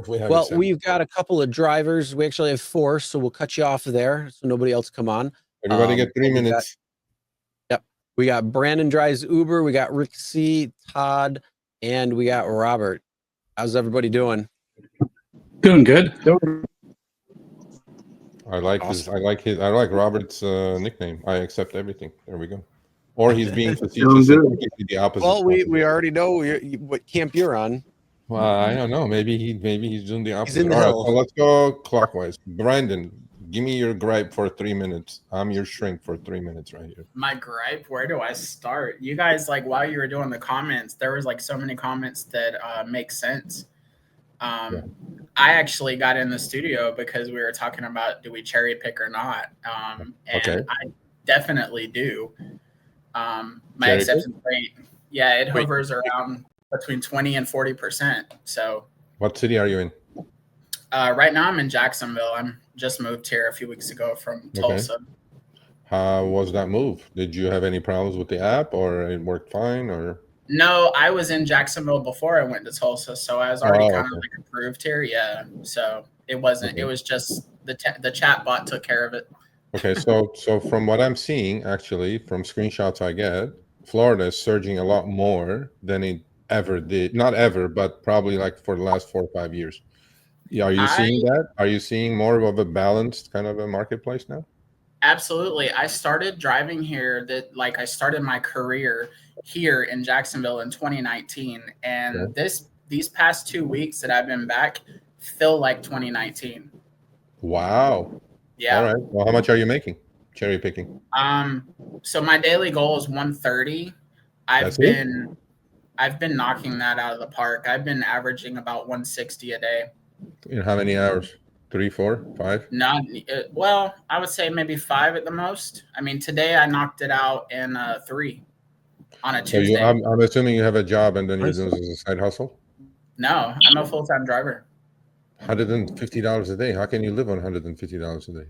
we have Well, we've got a couple of drivers. We actually have 4, so we'll cut you off there so nobody else come on. Everybody get 3 minutes. We got Brandon drives Uber. We got Rick C, Todd, and we got Robert. How's everybody doing? Doing good. I like Robert's nickname. I accept everything. There we go. Or he's being facetious. The opposite. Well, we already know what camp you're on. Well, I don't know. Maybe he's doing the opposite. He's in the All right, hill. so let's go clockwise. Brandon, give me your gripe for 3 minutes. I'm your shrink for 3 minutes right here. My gripe? Where do I start? You guys, like, while you were doing the comments, there was like so many comments that make sense. I actually got in the studio because we were talking about, do we cherry pick or not? And I definitely do. My acceptance rate, it hovers around between 20 and 40%. So what city are you in? Right now I'm in Jacksonville. I'm just moved here a few weeks ago from Tulsa. How was that move? Did you have any problems with the app, or it worked fine? Or no, I was in Jacksonville before I went to Tulsa, so I was already kind of like approved here. Yeah, so it wasn't. It was just the chat bot took care of it. Okay, so from what I'm seeing, actually, from screenshots I get, Florida is surging a lot more than it ever did. Not ever, but probably like for the last 4 or 5 years. Yeah, are you seeing that? Are you seeing more of a balanced kind of a marketplace now? Absolutely. I started driving here I started my career here in Jacksonville in 2019. And these past 2 weeks that I've been back feel like 2019. Wow. Yeah. All right. Well, how much are you making? Cherry picking. So my daily goal is 130. I've been knocking that out of the park. I've been averaging about 160 a day. In how many hours? 3, 4, 5? Well, I would say maybe 5 at the most. I mean, today I knocked it out in 3 on a Tuesday. So I'm assuming you have a job and then you're doing this as a side hustle? No, I'm a full-time driver. $150 a day. How can you live on $150 a day?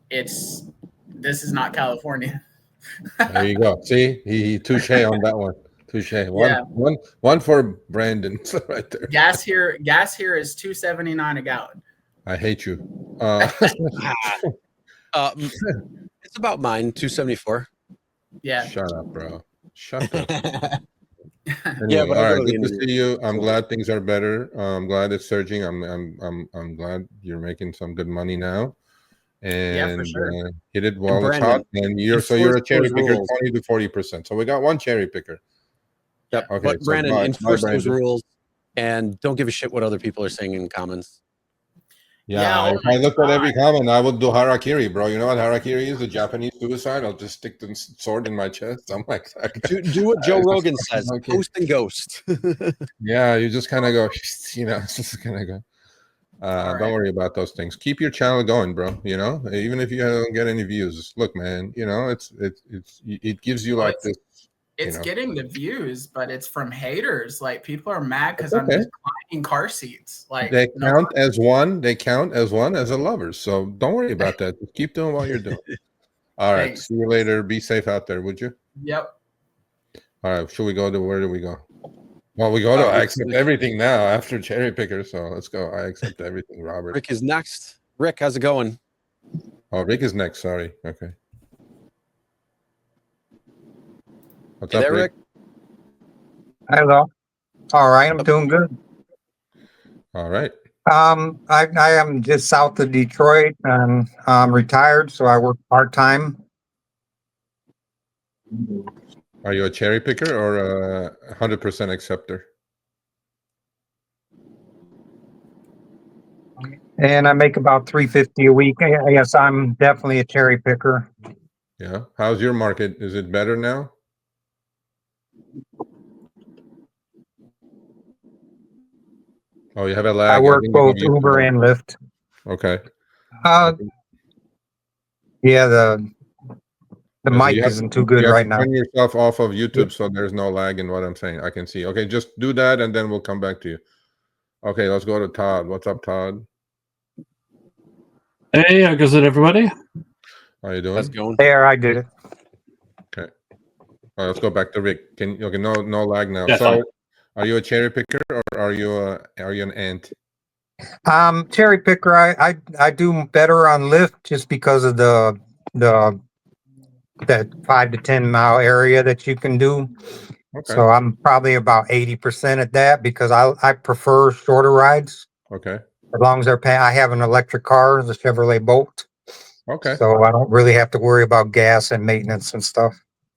This is not California. There you go. See, he touche on that one. Touche. One for Brandon right there. Gas here is $2.79 a gallon. I hate you. It's about mine, $2.74. Yeah. Shut up, bro. Shut up. Anyway, all right. Good to see you. I'm glad things are better. I'm glad it's surging. I'm glad you're making some good money now. And for sure. Hit it while it's hot. And you're a cherry picker, 20 to 40%. So we got one cherry picker. Yep. Okay. But Brandon, enforce those rules and don't give a shit what other people are saying in comments. Yeah, if I looked at every comment, I would do harakiri, bro. You know what harakiri is? A Japanese suicide. I'll just stick the sword in my chest. I'm like, do what Joe Rogan says. Post and ghost. Yeah, you just kind of go, just kind of go. Don't worry about those things. Keep your channel going, bro. Even if you don't get any views, look, man. It gives you this. It's getting the views, but it's from haters. Like, people are mad because I'm just climbing car seats. Like, they count as one. They count as one as a lover. So don't worry about that. Just keep doing what you're doing. All right. Thanks. See you later. Be safe out there, would you? Yep. All right. Should we go to where do we go? Well, we go to I accept everything now after cherry picker. So let's go. I accept everything. Robert. Rick is next. Rick, how's it going? Oh, Rick is next. Sorry. Okay. What's up, Rick? Hello. All right, I'm doing good. All right. I am just south of Detroit and I'm retired, so I work part-time. Are you a cherry picker or a 100% acceptor? And I make about $350 a week. Yes, I'm definitely a cherry picker. Yeah. How's your market? Is it better now? Oh, you have a lag. I work both Uber and Lyft. Okay. Yeah, the mic isn't too good right now. Turn yourself off of YouTube so there's no lag in what I'm saying. I can see. Okay, just do that and then we'll come back to you. Okay, let's go to Todd. What's up, Todd? Hey, how goes it, everybody? How you doing? Let's go. There, I did it. Okay. All right, let's go back to Rick. No lag now. Yeah, so, are you a cherry picker or are you an ant? Cherry picker, I do better on Lyft just because of the that 5 to 10 mile area that you can do. Okay. So I'm probably about 80% at that because I prefer shorter rides Okay. as long as they're paying. I have an electric car, the Chevrolet Bolt, Okay. so I don't really have to worry about gas and maintenance and stuff.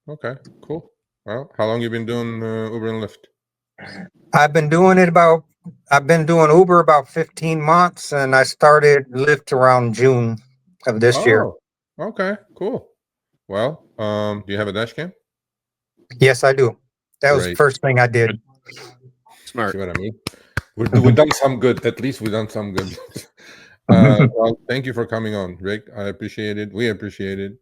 Okay. Cool. Well, how long you been doing Uber and Lyft? I've been doing Uber about 15 months, and I started Lyft around June of this year. Oh, okay. Cool. Well, do you have a dash cam? Yes, I do. That was the Great. first thing I did. Smart. See what I mean? We've done some good. At least we've done some good. Well, thank you for coming on, Rick. I appreciate it. We appreciate it.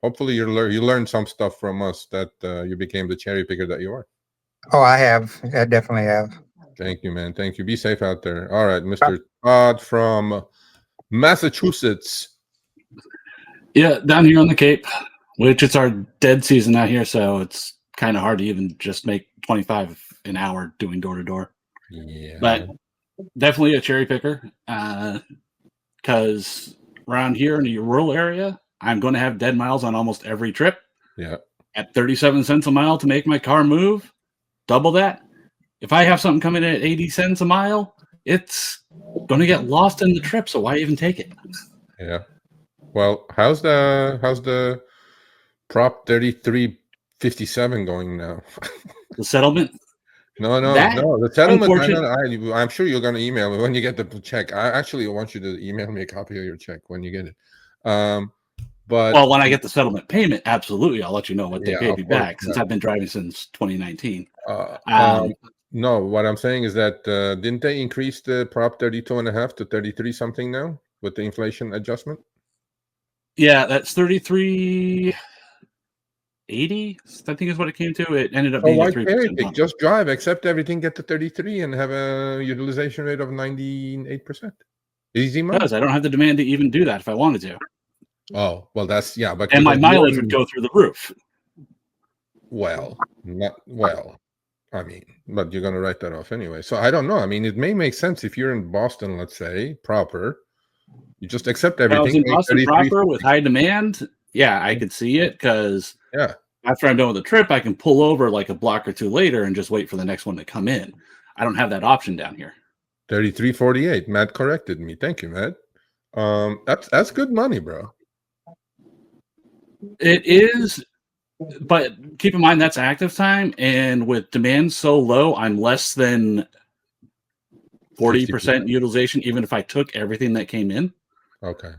Hopefully you learned some stuff from us that you became the cherry picker that you are. Oh, I have. I definitely have. Thank you, man. Thank you. Be safe out there. All right, Mr. Todd from Massachusetts. Yeah, down here on the Cape, which it's our dead season out here, so it's kind of hard to even just make 25 an hour doing door to door. Yeah. But definitely a cherry picker, because around here in the rural area, I'm going to have dead miles on almost every trip. Yeah. At 37 cents a mile to make my car move, double that. If I have something coming in at 80 cents a mile, it's going to get lost in the trip, so why even take it? Yeah. Well, how's the Prop 3357 going now? The settlement? No. The settlement. I'm sure you're going to email me when you get the check. I actually want you to email me a copy of your check when you get it. But well, when I get the settlement payment, absolutely, I'll let you know what they Yeah, paid of me course, back since yeah. I've been driving since 2019. No, what I'm saying is that didn't they increase the Prop 32.5 to 33 something now with the inflation adjustment? Yeah, that's 33.80. I think is what it came to. It ended up So being why a 3% cherry pick? bump. Just drive, accept everything, get to 33, and have a utilization rate of 98%. Easy money. Because I don't have the demand to even do that if I wanted to. Oh, well, that's but And my because mileage would go through the roof. not well. I mean, but you're gonna write that off anyway. So I don't know. I mean, it may make sense if you're in Boston, let's say, proper. You just accept If I was everything. in make Boston 33 proper with high demand, yeah, I could see it because Yeah. after I'm done with the trip, I can pull over like a block or two later and just wait for the next one to come in. I don't have that option down here. 33.48. Matt corrected me. Thank you, Matt. That's good money, bro. It is, but keep in mind that's active time, and with demand so low, I'm less than 40% utilization, even if I took everything that came in. Okay.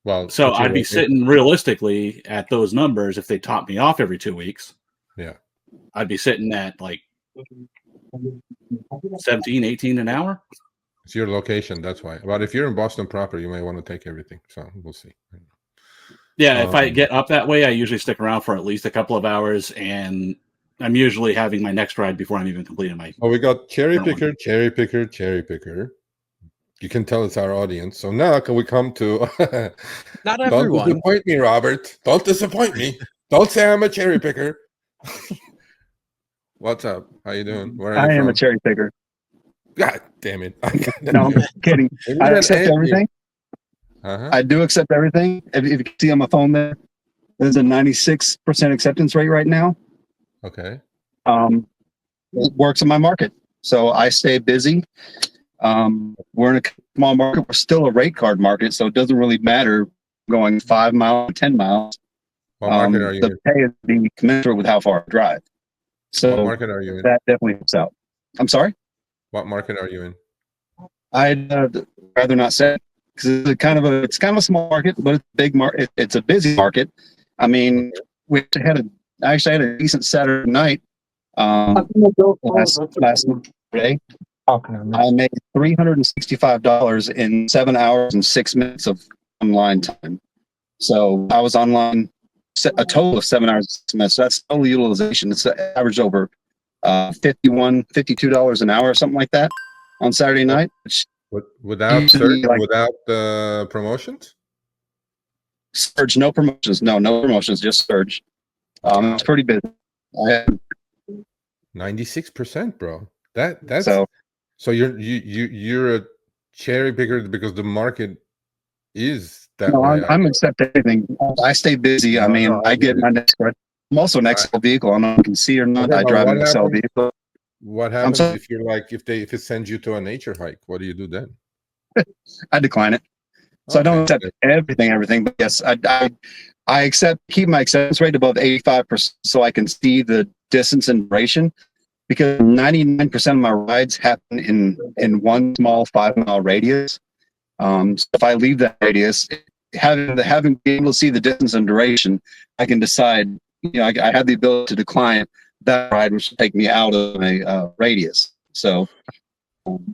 Well, So I'd be sitting realistically at those numbers if they top me off every 2 weeks. Yeah. I'd be sitting at like 17, 18 an hour. It's your location, that's why. But if you're in Boston proper, you may want to take everything. So we'll see. Yeah, if I get up that way, I usually stick around for at least a couple of hours, and I'm usually having my next ride before I'm even completing my. Oh, we got cherry picker. You can tell it's our audience. So now can we come to Not everyone. Don't disappoint me, Robert. Don't disappoint me. Don't say I'm a cherry picker. What's up? How you doing? Where are you I from? am a cherry picker. God damn it. No, I'm kidding. I accept everything. Uh-huh. I do accept everything. If you can see on my phone there's a 96% acceptance rate right now. Okay. It works in my market. So I stay busy. We're in a small market. We're still a rate card market, so it doesn't really matter going 5 miles or 10 miles. What market are you the pay is being commensurate with how far I drive. So what market are you in? that definitely helps out. I'm sorry? What market are you in? I'd rather not say because it's kind of a small market, but it's a big market. It's a busy market. I mean, I actually had a decent Saturday night. Last day, I made $365 in 7 hours and 6 minutes of online time. So I was online a total of 7 hours and 6 minutes. So that's total utilization. It's averaged over $52 an hour or something like that on Saturday night. Without the promotions? Surge, no promotions. No promotions, just Surge. It's pretty busy. 96%, bro. That's so you're a cherry picker because the market is that No, way. I'm accepting anything. I stay busy. I No, mean, no, I get my next. I'm also an Excel vehicle. I don't know if you can see or not. Okay, I but drive what an Excel happens- vehicle. What I'm happens sorry? if you're like if it sends you to a nature hike? What do you do then? I decline it. So I don't Okay. accept everything. But yes, I accept keep my acceptance rate above 85% so I can see the distance and duration, because 99% of my rides happen in one small 5-mile radius. So if I leave that radius, having being able to see the distance and duration, I can decide. I have the ability to decline that ride, which will take me out of my radius. So,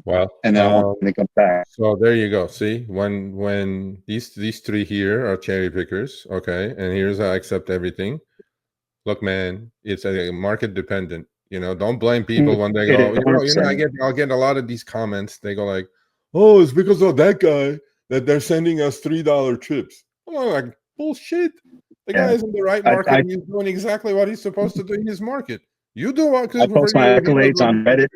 Well, and then I want to come back. so there you go. See, when these three here are cherry pickers, okay, and here's how I accept everything. Look, man, it's a market dependent. Don't blame people when they It go. is 100%. I'll get a lot of these comments. They go like, "Oh, it's because of that guy that they're sending us $3 trips." I'm like, bullshit. The guy is in the right market and he's doing exactly what he's supposed to do in his market. You do what? I post my accolades on Reddit.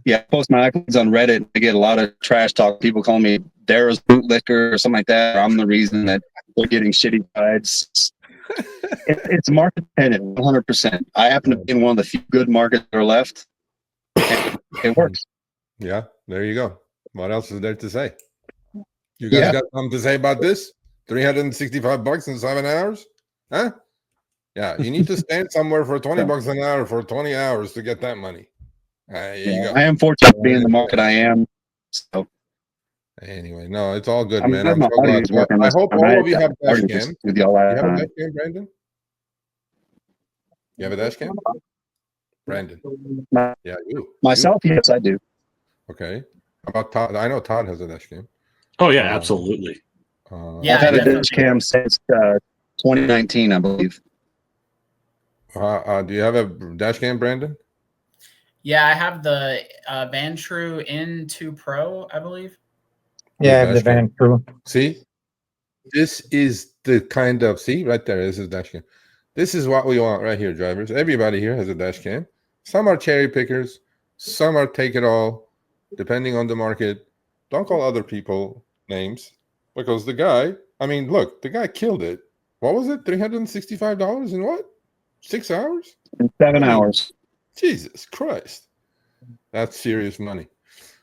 Yeah, I post my accolades on Reddit. I get a lot of trash talk. People call me Darrow's bootlicker or something like that. Or I'm the reason that they're getting shitty rides. It's market dependent, 100%. I happen to be in one of the few good markets that are left. And it works. Yeah, there you go. What else is there to say? You guys got something to say about this? $365 in 7 hours? Huh? Yeah, you need to stand somewhere for $20 an hour for 20 hours to get that money. There you go. I am fortunate to be in the market I am. So anyway, no, it's all good, I'm man. glad I'm my so audio glad. is working. I hope all of you have dash already cam. with y'all last You have a time. dash cam, Brandon? You have a dash cam? Brandon. Yeah, you. Myself, yes, I do. Okay. How about Todd? I know Todd has a dash cam. Oh yeah, absolutely. Yeah, I've had a definitely. dash cam since 2019, I believe. Do you have a dash cam, Brandon? Yeah, I have the Vantru N2 Pro, I believe. Yeah, the van crew. See, this is the kind of right there. This is dash cam. This is what we want right here, drivers. Everybody here has a dash cam. Some are cherry pickers, some are take it all, depending on the market. Don't call other people names because the guy. I mean, look, the guy killed it. What was it? $365 in what? 6 hours? In 7 hours. Jesus Christ, that's serious money.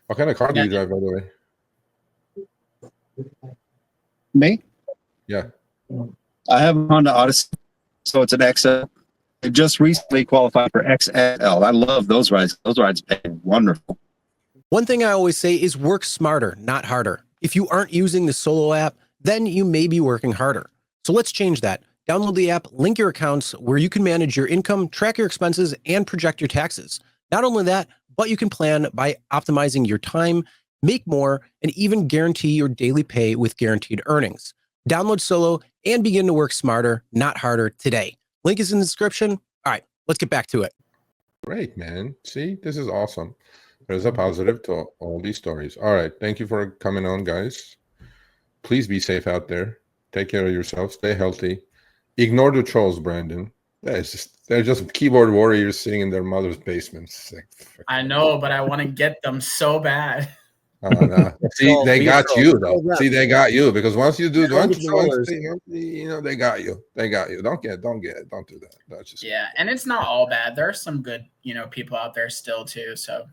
What kind of car do you drive, by the way? Me? Yeah. I have a Honda Odyssey, so it's an XL. It just recently qualified for XL. I love those rides. Those rides pay wonderful. One thing I always say is work smarter, not harder. If you aren't using the Solo app, then you may be working harder. So let's change that. Download the app, link your accounts where you can manage your income, track your expenses, and project your taxes. Not only that, but you can plan by optimizing your time, make more, and even guarantee your daily pay with guaranteed earnings. Download Solo and begin to work smarter, not harder today. Link is in the description. All right, let's get back to it. Great, man. See, this is awesome. There's a positive to all these stories. All right. Thank you for coming on, guys. Please be safe out there. Take care of yourself. Stay healthy. Ignore the trolls, Brandon. They're just keyboard warriors sitting in their mother's basements. I know, but I want to get them so bad. No. See, they got you though. See, they got you because once you do once they got you. They got you. Don't do that. That's just and it's not all bad. There are some good, people out there still too. So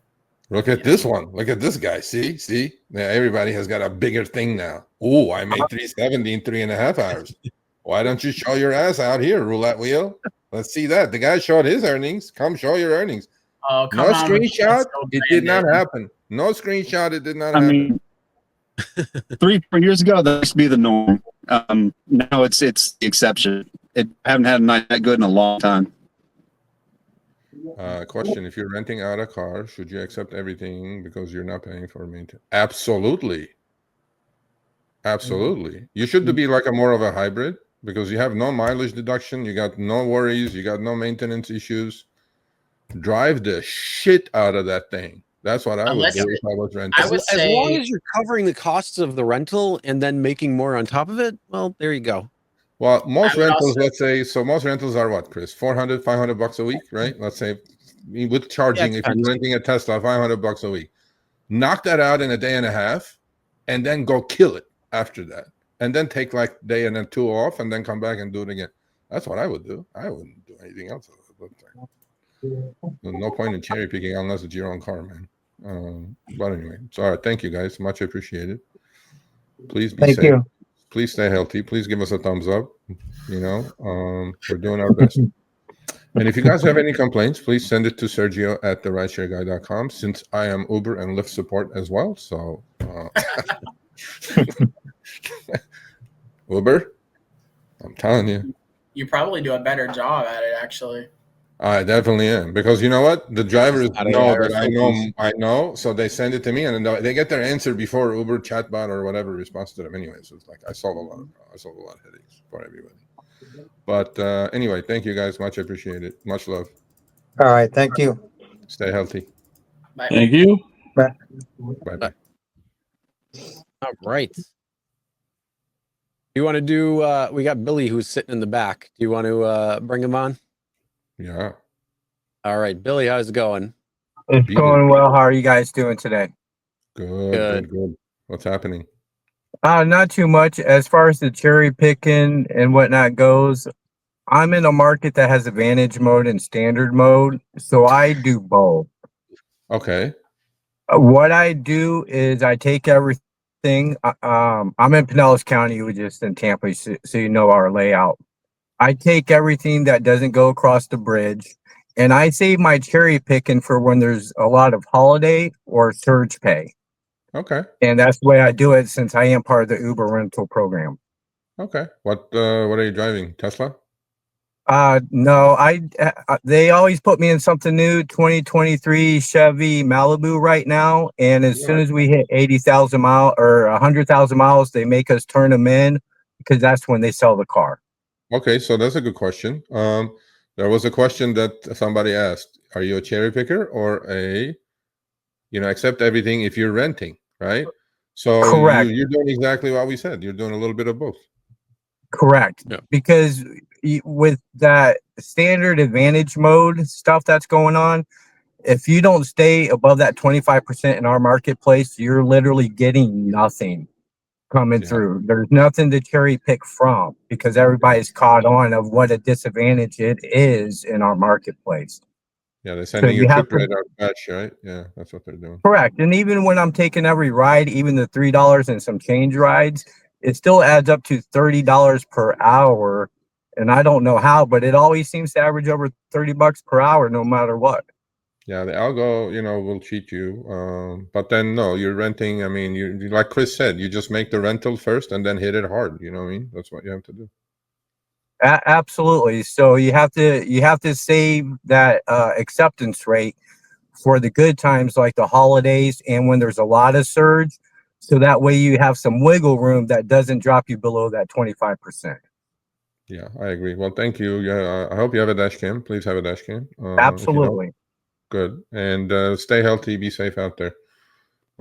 look at this one. Look at this guy. See? Now everybody has got a bigger thing now. Oh, I made 370 in 3.5 hours. Why don't you show your ass out here, roulette wheel? Let's see that. The guy showed his earnings. Come show your earnings. Oh, no screenshot. It did not happen. No screenshot. It did not happen. mean, 3-4 years ago, that used to be the norm. Now it's the exception. I haven't had a night that good in a long time. Question: if you're renting out a car, should you accept everything because you're not paying for maintenance? Absolutely. You should be like more of a hybrid because you have no mileage deduction, you got no worries, you got no maintenance issues. Drive the shit out of that thing. That's what I would do if I was renting. As long as you're covering the costs of the rental and then making more on top of it, well, there you go. Well, most rentals, let's say, most rentals are what, Chris? $400, $500 a week, right? Let's say with charging, if you're renting a Tesla, $500 a week. knock that out in a day and a half, and then go kill it after that, and then take like a day and then 2 off, and then come back and do it again. That's what I would do. I wouldn't do anything else. No point in cherry picking unless it's your own car, man. But anyway, it's all right. Thank you guys, much appreciated. Please be safe. You. Please stay healthy. Please give us a thumbs up. We're doing our best. And if you guys have any complaints, please send it to Sergio at therideshareguy.com, since I am Uber and Lyft support as well. So Uber, I'm telling you. You probably do a better job at it, actually. I definitely am, because you know what? The drivers know that I know, so they send it to me, and they get their answer before Uber chatbot or whatever responds to them anyway. So it's like I solve a lot of headaches for everybody. But anyway, thank you guys, much appreciated. Much love. All right, thank you. Stay healthy. Bye. Thank you. Bye. Bye. All right. You want to do? We got Billy who's sitting in the back. Do you want to bring him on? Yeah. All right, Billy, how's it going? It's going well. How are you guys doing today? Good. What's happening? Not too much. As far as the cherry picking and whatnot goes, I'm in a market that has advantage mode and standard mode, so I do both. Okay. What I do is I take everything. I'm in Pinellas County, which is in Tampa, so you know our layout. I take everything that doesn't go across the bridge, and I save my cherry picking for when there's a lot of holiday or surge pay. Okay. And that's the way I do it, since I am part of the Uber rental program. Okay. What are you driving? Tesla? No, they always put me in something new. 2023 Chevy Malibu right now, and as soon as we hit 80,000 miles or 100,000 miles, they make us turn them in, because that's when they sell the car. Okay, so that's a good question. There was a question that somebody asked: are you a cherry picker or accept everything if you're renting, right? So correct. You're doing exactly what we said. You're doing a little bit of both. Correct. Yeah. Because with that standard advantage mode stuff that's going on, if you don't stay above that 25% in our marketplace, you're literally getting nothing coming through. There's nothing to cherry pick from, because everybody's caught on of what a disadvantage it is in our marketplace. Yeah, they're sending you trip rate out batch, right? Yeah, that's what they're doing. Correct. And even when I'm taking every ride, even the $3 and some change rides, it still adds up to $30 per hour. And I don't know how, but it always seems to average over $30 per hour, no matter what. Yeah, the algo, will cheat you. But then no, you're renting. I mean, you like Chris said, you just make the rental first and then hit it hard. You know what I mean? That's what you have to do. Absolutely. So you have to save that acceptance rate for the good times, like the holidays and when there's a lot of surge. So that way you have some wiggle room that doesn't drop you below that 25%. Yeah, I agree. Well, thank you. Yeah, I hope you have a dash cam. Please have a dash cam. Absolutely. Good. And stay healthy. Be safe out there.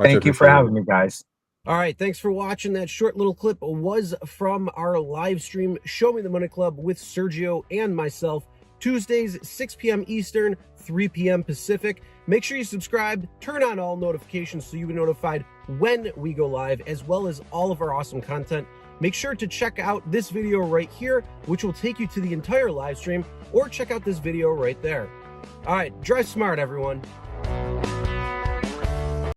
Thank you for having me, guys. All right, thanks for watching. That short little clip was from our live stream, Show Me the Money Club, with Sergio and myself, Tuesdays, 6 p.m. Eastern, 3 p.m. Pacific. Make sure you subscribe, turn on all notifications so you'll be notified when we go live, as well as all of our awesome content. Make sure to check out this video right here, which will take you to the entire live stream, or check out this video right there. All right, drive smart, everyone.